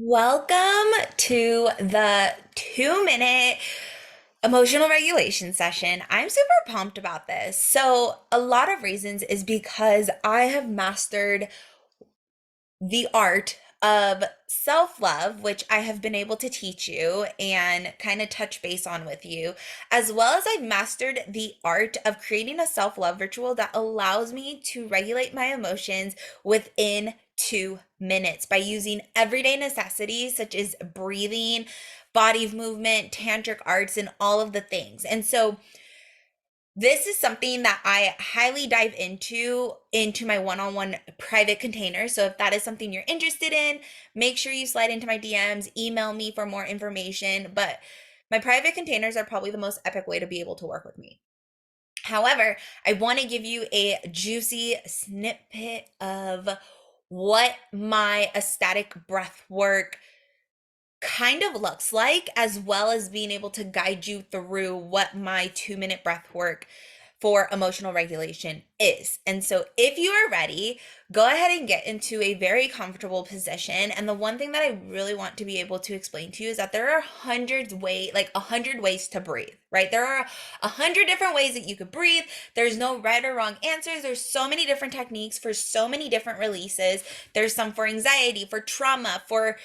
Welcome to the 2 minute emotional regulation session. I'm super pumped about this. So, a lot of reasons is because I have mastered the art of self love, which I have been able to teach you and kind of touch base on with you, as well as I've mastered the art of creating a self love ritual that allows me to regulate my emotions within 2 minutes by using everyday necessities such as breathing, body movement, tantric arts, and all of the things. And so, this is something that I highly dive into my one-on-one private container. So if that is something you're interested in, make sure you slide into my DMs, email me for more information, but my private containers are probably the most epic way to be able to work with me. However, I want to give you a juicy snippet of what my ecstatic breath work kind of looks like, as well as being able to guide you through what my 2 minute breath work for emotional regulation is. And so, if you are ready, go ahead and get into a very comfortable position. And the one thing that I really want to be able to explain to you is that there are like 100 ways to breathe, right? There are 100 different ways that you could breathe. There's no right or wrong answers. There's so many different techniques for so many different releases. There's some for anxiety, for trauma, for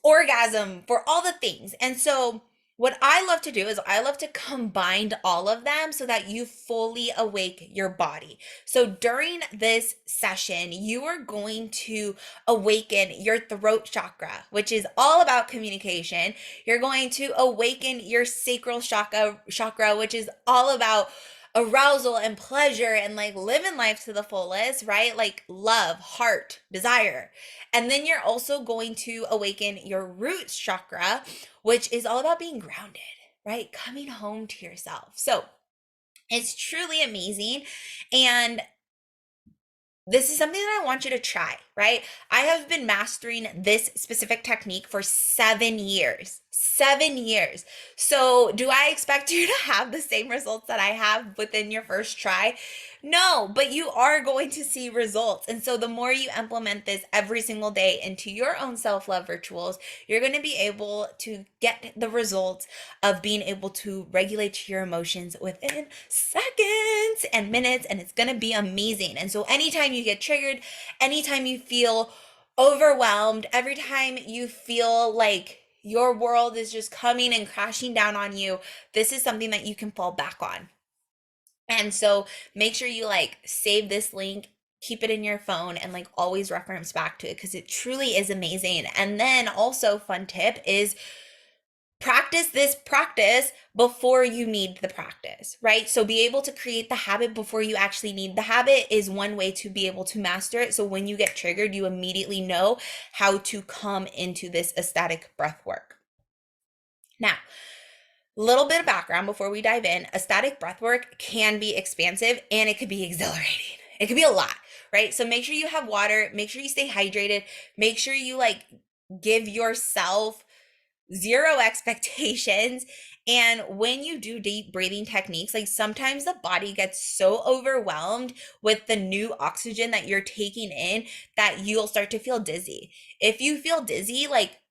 orgasm, for all the things. And so what I love to do is I love to combine all of them so that you fully awake your body. So during this session, you are going to awaken your throat chakra, which is all about communication. You're going to awaken your sacral chakra, which is all about arousal and pleasure and like living life to the fullest, right? Like love, heart, desire. And then you're also going to awaken your roots chakra, which is all about being grounded, right? Coming home to yourself. So it's truly amazing. And this is something that I want you to try, right? I have been mastering this specific technique for 7 years. 7 years. So, do I expect you to have the same results that I have within your first try? No, but you are going to see results. And so, the more you implement this every single day into your own self love rituals, you're going to be able to get the results of being able to regulate your emotions within seconds and minutes, and it's going to be amazing. And so anytime you get triggered, anytime you feel overwhelmed, every time you feel like your world is just coming and crashing down on you, this is something that you can fall back on. And so make sure you like save this link, keep it in your phone, and like always reference back to it because it truly is amazing. And then also, fun tip is practice this practice before you need the practice, right? So be able to create the habit before you actually need the habit is one way to be able to master it. So when you get triggered, you immediately know how to come into this ecstatic breath work. Now, little bit of background before we dive in. Ecstatic breath work can be expansive and it could be exhilarating. It could be a lot, right? So make sure you have water, make sure you stay hydrated, make sure you like give yourself zero expectations. And when you do deep breathing techniques, like sometimes the body gets so overwhelmed with the new oxygen that you're taking in that you'll start to feel dizzy. If you feel dizzy, like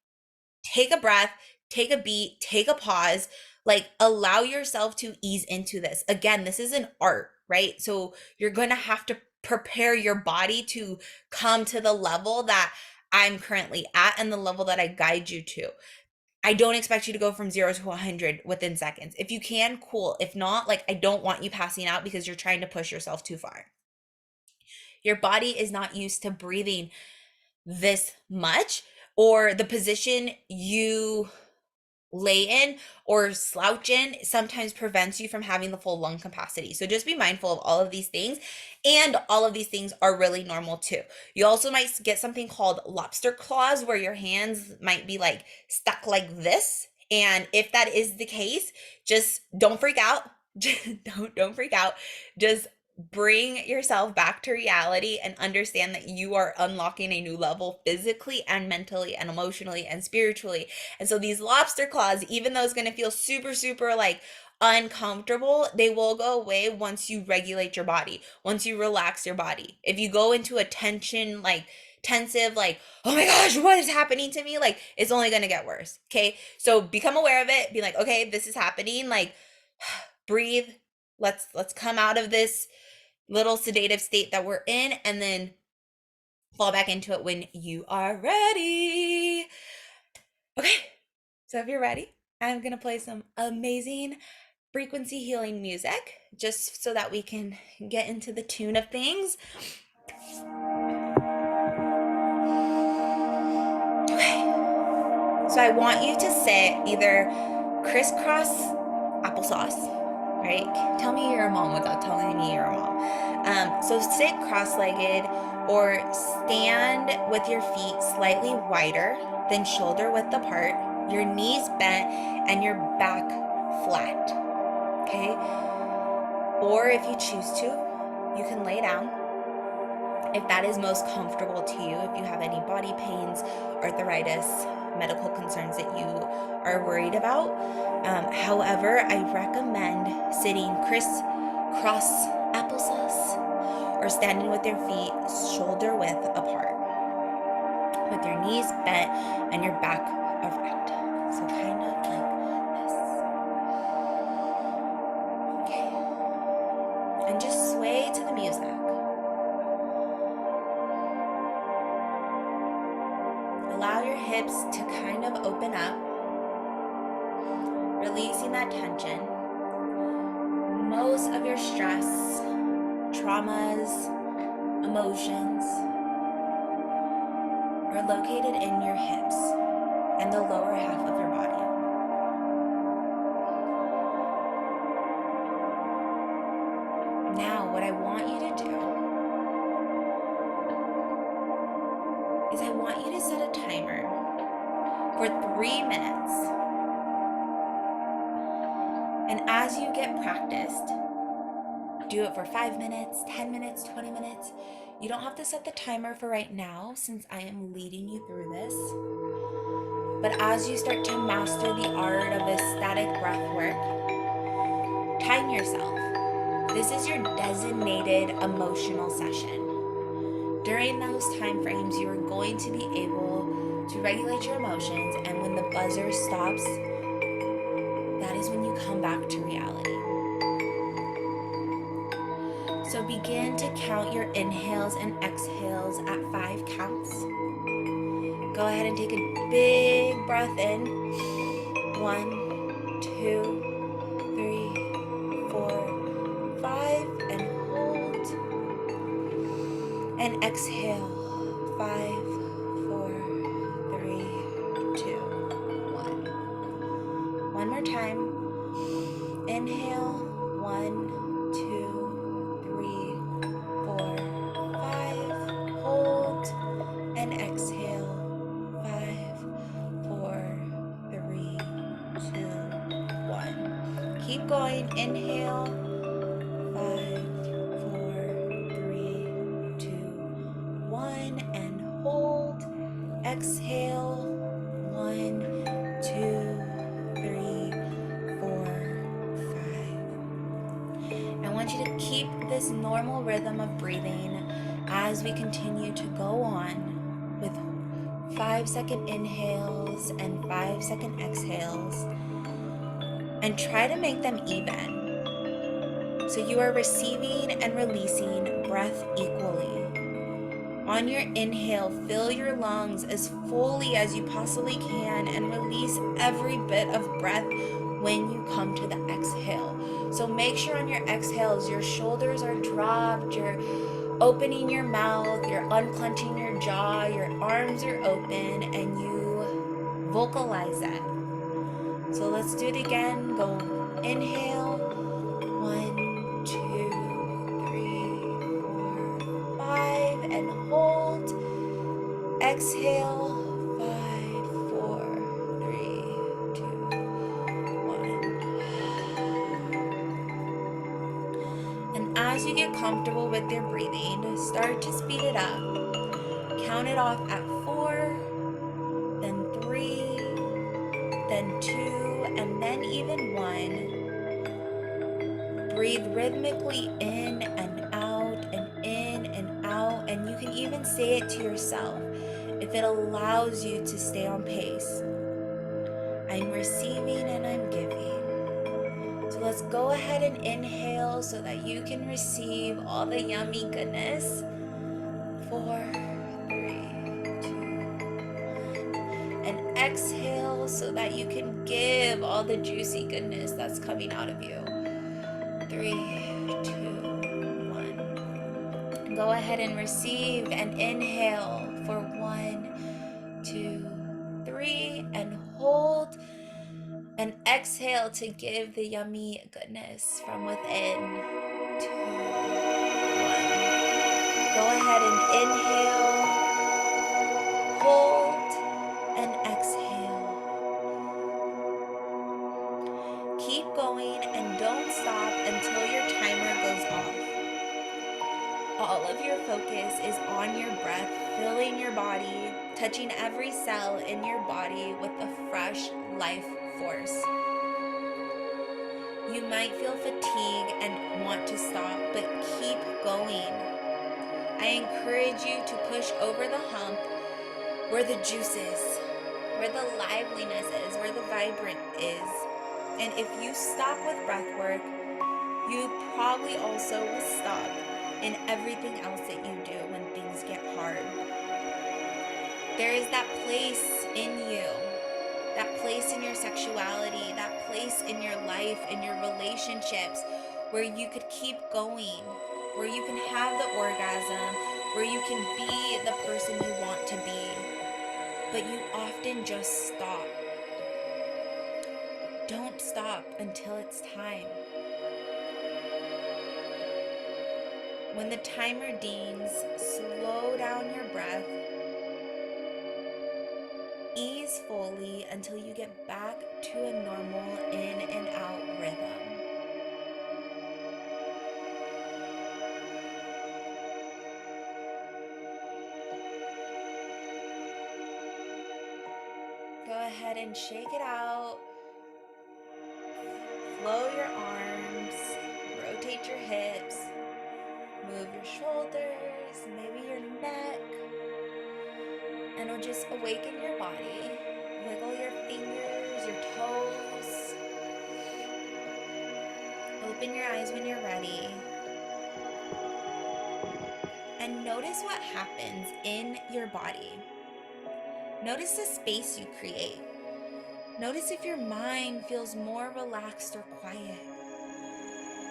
take a breath, take a beat, take a pause, like allow yourself to ease into this. Again, this is an art, right? So you're going to have to prepare your body to come to the level that I'm currently at and the level that I guide you to. I don't expect you to go from 0 to 100 within seconds. If you can, cool. If not, like I don't want you passing out because you're trying to push yourself too far. Your body is not used to breathing this much, or the position you lay in or slouch in sometimes prevents you from having the full lung capacity. So just be mindful of all of these things. And all of these things are really normal too. You also might get something called lobster claws where your hands might be like stuck like this. And if that is the case, just don't freak out. Don't freak out. Just bring yourself back to reality and understand that you are unlocking a new level physically and mentally and emotionally and spiritually. And so these lobster claws, even though it's going to feel super, super like uncomfortable, they will go away once you regulate your body, once you relax your body. If you go into a tension, like tensive, like, oh my gosh, what is happening to me? Like, it's only going to get worse. Okay. So become aware of it. Be like, okay, this is happening. Like, breathe. Let's come out of this little sedative state that we're in, and then fall back into it when you are ready. Okay. So if you're ready, I'm going to play some amazing frequency healing music just so that we can get into the tune of things. Okay. So I want you to sit either crisscross applesauce, right? Tell me you're a mom without telling me you're a mom. So sit cross-legged or stand with your feet slightly wider than shoulder width apart, your knees bent, and your back flat, okay? Or if you choose to, you can lay down if that is most comfortable to you, if you have any body pains, arthritis, medical concerns that you are worried about. However, I recommend sitting crisscross applesauce or standing with your feet shoulder width apart, with your knees bent and your back erect. So kind of like this. Okay. And just sway to the music. Allow your hips to kind of open up, releasing that tension. Most of your stress, traumas, emotions are located in your hips and the lower half of your body. Now, what I want you to do is I want you to set a timer for 3 minutes. And as you get practiced, do it for 5 minutes, 10 minutes, 20 minutes. You don't have to set the timer for right now since I am leading you through this. But as you start to master the art of this static breath work, time yourself. This is your designated emotional session. During those time frames, you are going to be able to regulate your emotions, and when the buzzer stops, that is when you come back to reality. So begin to count your inhales and exhales at 5 counts. Go ahead and take a big breath in. 1, 2, 3, 4, 5, and hold. And exhale. 5, 4, 3, 2, 1. One more time. Inhale. 1, 2, 3, 4, 5. Hold. And exhale. 5, 4, 3, 2, 1. Keep going. Inhale. 5, 4, 3, 2, 1. And hold. Exhale. 1, 2, 3, 4, 5. I want you to keep this normal rhythm of breathing as we continue to go on with 5-second inhales and 5-second exhales, and try to make them even. So you are receiving and releasing breath equally. On your inhale, fill your lungs as fully as you possibly can and release every bit of breath when you come to the exhale. So make sure on your exhales, your shoulders are dropped, you're opening your mouth, you're unclenching your jaw, your arms are open, and you vocalize that. So let's do it again. Go inhale. 1, 2, 3, 4, 5, and hold. Exhale. 5, 4, 3, 2, 1. And as you get comfortable with your breathing, start to speed it up. Count it off at 4, then 3, then 2, and then even 1. Breathe rhythmically in and out and in and out, and you can even say it to yourself if it allows you to stay on pace. I'm receiving and I'm giving. So let's go ahead and inhale so that you can receive all the yummy goodness. 4, 3, 2. And exhale so that you can give all the juicy goodness that's coming out of you. 3, 2, 1. Go ahead and receive and inhale for 1, 2, 3, and hold. And exhale to give the yummy goodness from within. 2, 1. Go ahead and inhale, hold, and exhale. Keep going and don't stop until your timer goes off. All of your focus is on your breath, filling your body, touching every cell in your body with a fresh life force. You might feel fatigue and want to stop, but keep going. I encourage you to push over the hump where the juice is, where the liveliness is, where the vibrant is. And if you stop with breath work, you probably also will stop in everything else that you do when things get hard. There is that place in you, that place in your sexuality, that place in your life, in your relationships, where you could keep going, where you can have the orgasm, where you can be the person you want to be, but you often just stop. Don't stop until it's time. When the timer dings, slow down your breath. Ease fully until you get back to a normal in and out rhythm. Go ahead and shake it out. Flow your arms, rotate your hips, move your shoulders, maybe your neck, and it'll just awaken your body. Wiggle your fingers, your toes. Open your eyes when you're ready. And notice what happens in your body. Notice the space you create. Notice if your mind feels more relaxed or quiet.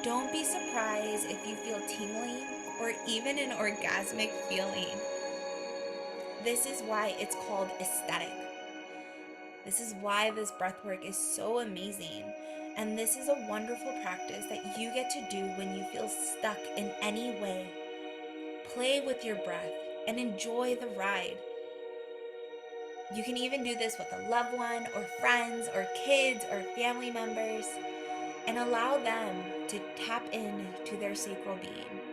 Don't be surprised if you feel tingling or even an orgasmic feeling. This is why it's called aesthetic. This is why this breathwork is so amazing. And this is a wonderful practice that you get to do when you feel stuck in any way. Play with your breath and enjoy the ride. You can even do this with a loved one or friends or kids or family members and allow them to tap into their sacral being.